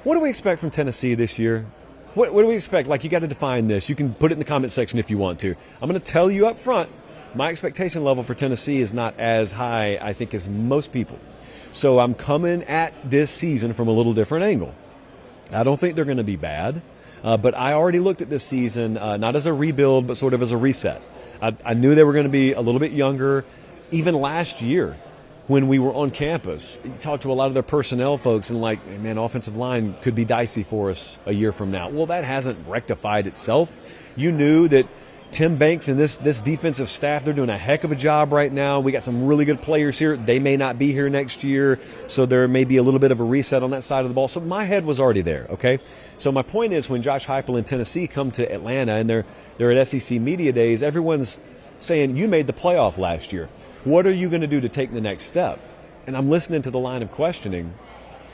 What do we expect from Tennessee this year? What do we expect? Like, you got to define this. You can put it in the comment section if you want to. I'm going to tell you up front, my expectation level for Tennessee is not as high, I think, as most people. So I'm coming at this season from a little different angle. I don't think they're going to be bad, but I already looked at this season not as a rebuild, but sort of as a reset. I knew they were going to be a little bit younger. Even last year, when we were on campus, you talked to a lot of their personnel folks and like, man, offensive line could be dicey for us a year from now. Well, that hasn't rectified itself. You knew that Tim Banks and this defensive staff, they're doing a heck of a job right now. We got some really good players here. They may not be here next year, so there may be a little bit of a reset on that side of the ball. So my head was already there, okay? So my point is, when Josh Heupel and Tennessee come to Atlanta and they're at SEC Media Days, everyone's saying, you made the playoff last year. What are you going to do to take the next step? And I'm listening to the line of questioning,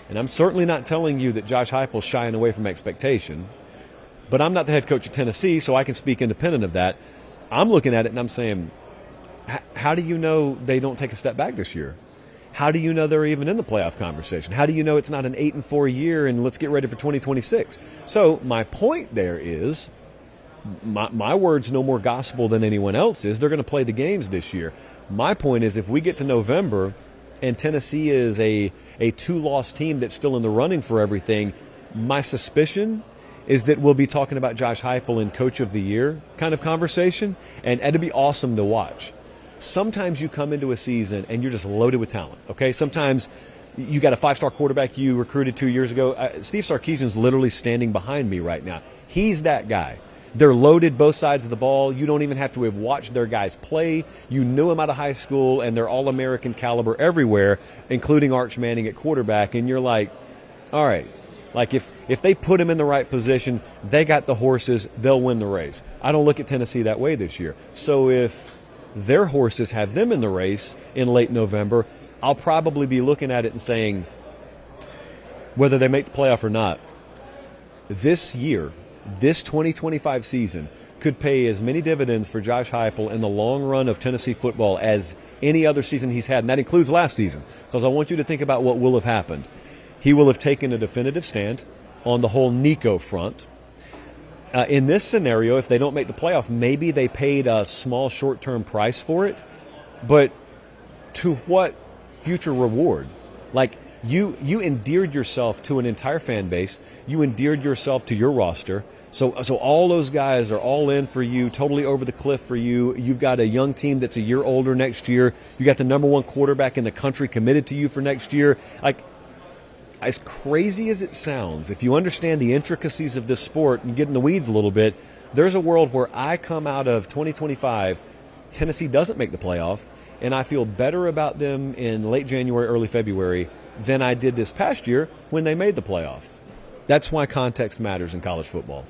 and I'm certainly not telling you that Josh Heupel's shying away from expectation, but I'm not the head coach of Tennessee, so I can speak independent of that. I'm looking at it and I'm saying, how do you know they don't take a step back this year? How do you know they're even in the playoff conversation? How do you know it's not an 8-4 year and let's get ready for 2026? So my point there is, my word's no more gospel than anyone else's. They're going to play the games this year. My point is, if we get to November and Tennessee is a two-loss team that's still in the running for everything, my suspicion is that we'll be talking about Josh Heupel in Coach of the Year kind of conversation, and it'd be awesome to watch. Sometimes you come into a season and you're just loaded with talent, okay? Sometimes you got a 5-star quarterback you recruited 2 years ago. Steve Sarkisian's literally standing behind me right now. He's that guy. They're loaded both sides of the ball. You don't even have to have watched their guys play. You knew them out of high school, and they're all-American caliber everywhere, including Arch Manning at quarterback. And you're like, all right, like if they put him in the right position, they got the horses, they'll win the race. I don't look at Tennessee that way this year. So if their horses have them in the race in late November, I'll probably be looking at it and saying, whether they make the playoff or not, this year, this 2025 season could pay as many dividends for Josh Heupel in the long run of Tennessee football as any other season he's had, and that includes last season, because I want you to think about what will have happened. He will have taken a definitive stand on the whole Nico front. In this scenario, if they don't make the playoff, maybe they paid a small short-term price for it, but to what future reward? Like, you endeared yourself to an entire fan base. You endeared yourself to your roster. So all those guys are all in for you, totally over the cliff for you. You've got a young team that's a year older next year. You got the number one quarterback in the country committed to you for next year. Like, as crazy as it sounds, if you understand the intricacies of this sport and get in the weeds a little bit, there's a world where I come out of 2025, Tennessee doesn't make the playoff, and I feel better about them in late January, early February than I did this past year when they made the playoff. That's why context matters in college football.